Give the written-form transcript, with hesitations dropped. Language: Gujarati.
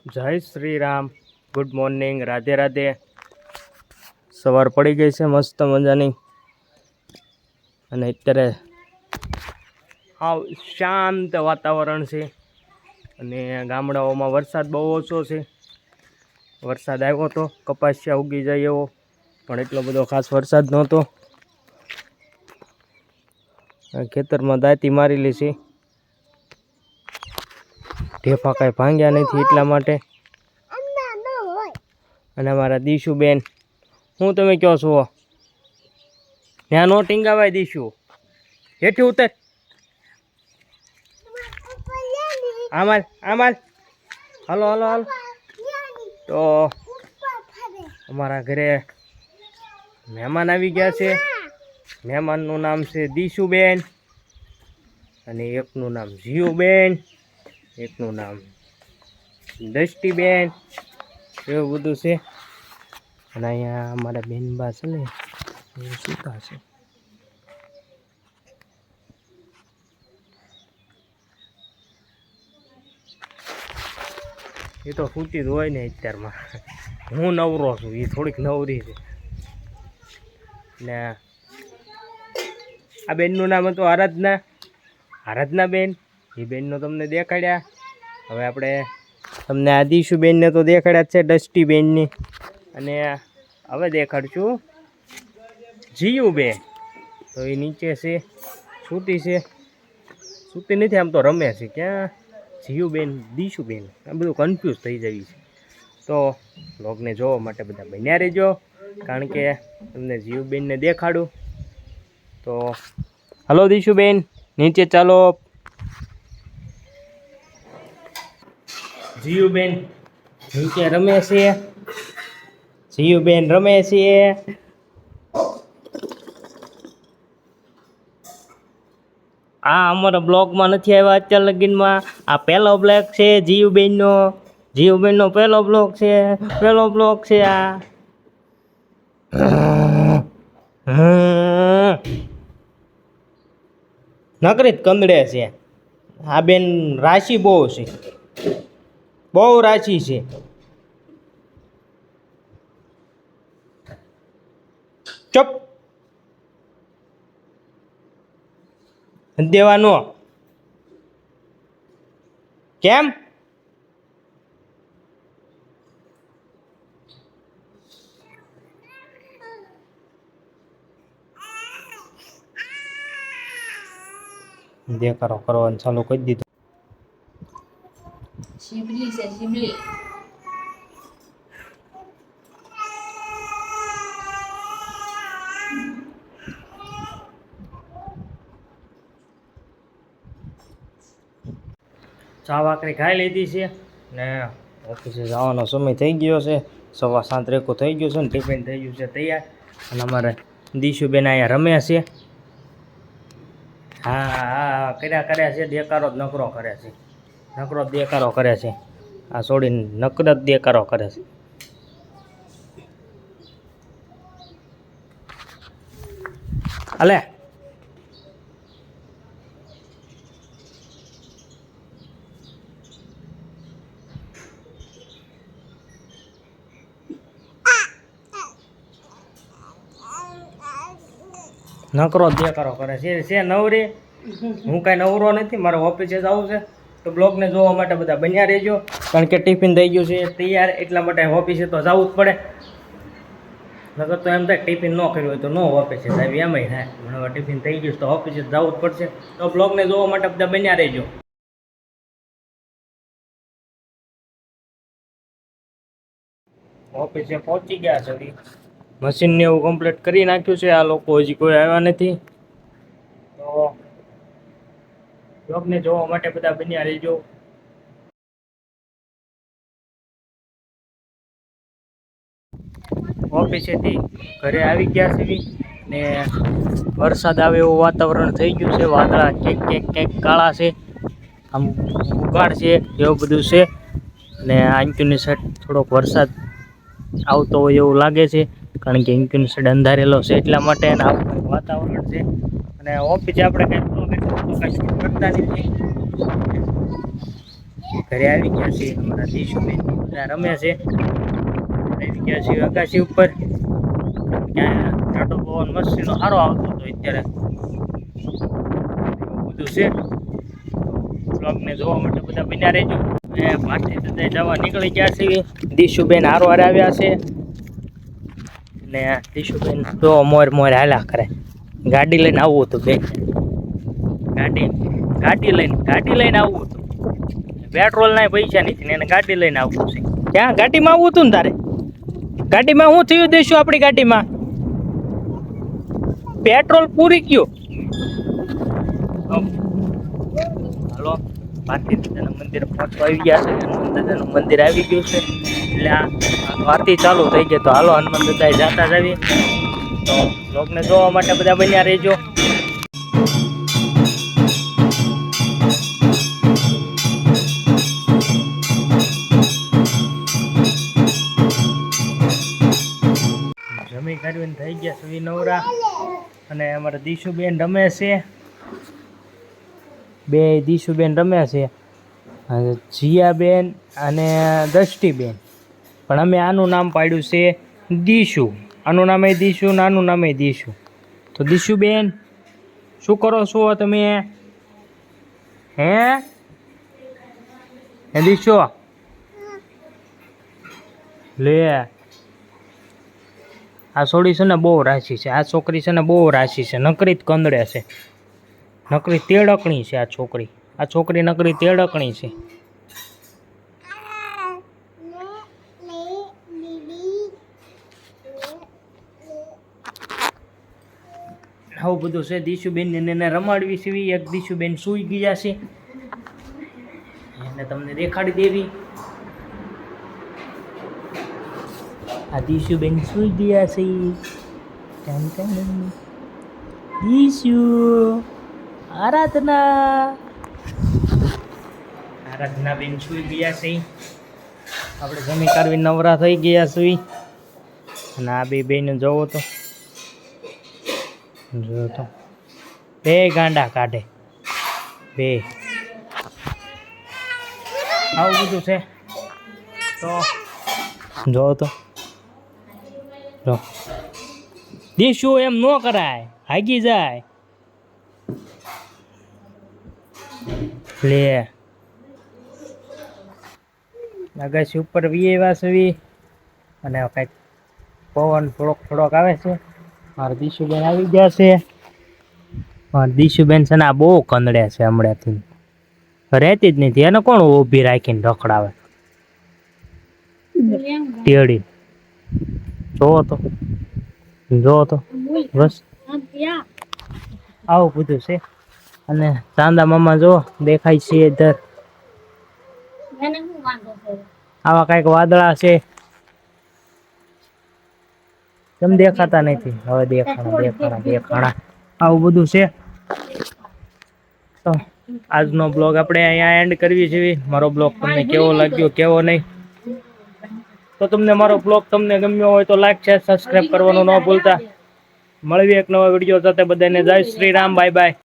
જય શ્રી રામ, ગુડ મોર્નિંગ, રાધે રાધે. સવાર પડી ગઈ છે મસ્ત મજાની અને અત્યારે હાવ શાંત વાતાવરણ છે અને ગામડાઓમાં વરસાદ બહુ ઓછો છે. વરસાદ આવ્યો તો કપાસિયા ઉગી જાય એવો, પણ એટલો બધો ખાસ વરસાદ નહોતો. ખેતરમાં દાંતી મારેલી છે, ઢેફા કાંઈ ભાંગ્યા નથી એટલા માટે. અને અમારા દીશુબેન, હું તમે કહો છો ત્યાં નો ટીંગાવાય દીશું, હેઠી ઉતર, આમાલ આમાલ, હાલો હાલો હાલો. તો અમારા ઘરે મહેમાન આવી ગયા છે. મહેમાનનું નામ છે દીશુબેન અને એકનું નામ જીયુબેન, એકનું નામ દ્રષ્ટિબેન, એવું બધું છે. અને અહીંયા અમારા બેનબા છે ને એ સૂતા છે. એ તો સૂતી જ હોય ને અત્યારમાં. હું નવરો છું, એ થોડીક નવરી છે. ને આ બેનનું નામ હતું આરાધના, આરાધના બેન. એ બેનનો તમને દેખાડ્યા. હવે આપણે તમને આ દીશુબેનને તો દેખાડ્યા છે, ડસ્ટી બેનની. અને હવે દેખાડશું જીયુબેન. તો એ નીચે છે, સૂતી છે. સૂતી નથી, આમ તો રમે છે. ક્યાં જીયુબેન, દીશુબેન, આ બધું કન્ફ્યુઝ થઈ જાય છે. તો વ્લોગને જોવા માટે બધા બન્યા રહેજો, કારણ કે તમને જીયુબેનને દેખાડું. તો હલો દીશુબેન, નીચે ચાલો. જીયુબેન નીચે રમે છે. જીયુબેન રમે છે. આ અમારા બ્લોગમાં નથી આવ્યા અત્યાર લગીનમાં. આ પહેલો બ્લોગ છે જીયુબેનનો. જીયુબેનનો પહેલો બ્લોગ છે, પહેલો બ્લોગ છે આ. નકરી કંદડે છે આ બેન. રાશિ બહુ છે, બહુ રાશિ છે. ચપ દેવાનો કેમ? દેખાડો કરવાનું ચાલુ કરી દીધું. શિબલી છે, શિબલી. ચા ભાખરી ખાઈ લીધી છે ને ઓફિસે જવાનો સમય થઈ ગયો છે. 7:15 રેકો થઈ ગયો છે ને ટિફિન થઈ ગયું છે તૈયાર. અને અમારે દીશુબેન અહીંયા રમે છે. હા હા કર્યા છે. દેકારો જ નકરો કરે છે, નકરો જ દેકારો કરે છે. આ છોડીને નકર જ દેકારો કરે છે. અલે નકરો દેકારો કરે છે નવરી. હું કાંઈ નવરો નથી, મારે ઓફિસે જવું છે. તો બ્લોગને જોવા માટે બધા બન્યા રહેજો, કારણ કે ટિફિન થઈ ગયું છે તૈયાર, એટલા માટે ઓફિસે તો જવું જ પડે. નકર તો એમ થાય ટિફિન ન કર્યું હોય તો ન ઓફિસે જાય, એમાંય થાય. પણ હવે ટિફિન થઈ ગયું તો ઓફિસે જવું જ પડશે. તો બ્લોગને જોવા માટે બધા બન્યા રહેજો. ઓફિસે પહોંચી ગયા છે. મશીનને એવું કમ્પ્લીટ કરી નાખ્યું છે. આ લોકો હજી કોઈ આવ્યા નથી. તો બ્લોગને જોવા માટે બધા બન્યા રહેજો. ઓફિસેથી ઘરે આવી ગયા છે ને વરસાદ આવે એવું વાતાવરણ થઈ ગયું છે. વાદળા ક્યાંક કાળા છે, આમ ઉઘાડ છે, એવું બધું છે. અને આંક્યુની સાઈડ થોડોક વરસાદ આવતો હોય એવું લાગે છે, કારણ કે ઇન્ક્યુની સાઈડ અંધારેલો છે એટલા માટે. અને આવું વાતાવરણ છે. અને ઓફિસે આપણે કંઈ શૂટ કરતા નથી. ઘરે આવી ગયા છે અમારા દીશુબેન. બધા રમે છે. આવી ગયા છીએ અગાસી ઉપર. ક્યાં ટાટો પવન મસ્તીનો સારો આવતો હતો અત્યારે. બધું છે. બ્લોગને જોવા માટે બધા બન્યા રહેજો. ભારતી દાદા જવા નીકળી ગયા છે. દીશુબેન હારો હારે આવ્યા છે. ને દીશુબેન તો મોર હાલ્યા કરે. ગાડી લઈને આવવું હતું બેન. ગાડી લઈને આવવું હતું. પેટ્રોલ ના પૈસા નથી ને એને ગાડી લઈને આવવું છે. ક્યાં ગાડીમાં આવવું હતું ને તારે? ગાડીમાં શું થયું દેશું? આપણી ગાડીમાં પેટ્રોલ પૂરી ગયું. હાલો, ભારતી દાદાના મંદિર પહોંચવા આવી ગયા છે. હનુમાન દાદાનું મંદિર આવી ગયું છે. એટલે આ આરતી ચાલુ થઈ ગઈ. તો હાલો હનુમાન દાદા જાતા જ આવી. તો લોકોને જોવા માટે બધા બન્યા રહેજો. જમી કાઢવીને થઈ ગયા સુવી નવરા. અને અમારા દીશુબેન રમે છે. બે દીશુબેન રમે છે. જીયાબેન અને દ્રષ્ટિબેન. પણ અમે આનું નામ પાડ્યું છે દીશુ. આનું નામ એ દીશુ ને આનું નામ એ દીશુ. તો દીશુબેન શું કરો છો તમે? હે દીશુ લે. આ છોડી છે ને બહુ રાશી છે. આ છોકરી છે ને બહુ રાશી છે. નકરી જ કંદડે છે. નકરી તેડકણી છે આ છોકરી. આ છોકરી નકરી તેડકણી છે. આવું બધું છે. દીશુબેન એને રમાડવી છે. એક દીશુબેન સૂઈ ગયા છે. એને તમને દેખાડી દેવી. આ દીશુબેન સૂઈ ગયા છે. દીશુ આરાધના બેન સૂઈ ગયા છે. આપણે જમી કાઢવી નવરા થઈ ગયા છીએ. અને આ બે બેન જોવો તો બે ગાંડા કાઢે બે. આવું બધું છે. તો જોવો તો જો દીશુ એમ ન કરાય. હાગી જાય લે. અગાસી ઉપર વીએવા છે. અને કંઈક પવન થોડોક આવે છે. મારા દીશુબેન આવી ગયા છે. મારા દીશુબેન છે ને આ બહુ કંદડે છે. હમણાંથી રહેતી જ નથી. એને કોણ ઊભી રાખીને રખડાવે? ટેડી જોવો તો બસ આવું બધું છે. અને ચાંદા મામા જો દેખાય છે ઇધર. આવા કઈક વાદળા છે. કેમ દેખાતા નથી? હવે દેખાણા. આવું બધું છે. તો આજનો બ્લોગ આપણે અહીંયા એન્ડ કરવી છે. મારો બ્લોગ તમને કેવો લાગ્યો કેવો નહીં? તો તમને મારો બ્લોગ તમને ગમ્યો હોય તો લાઈક શેર સબસ્ક્રાઇબ કરવાનું ન ભૂલતા. મળવી એક નવા વિડીયો સાથે. બધાને જય શ્રી રામ. Bye bye.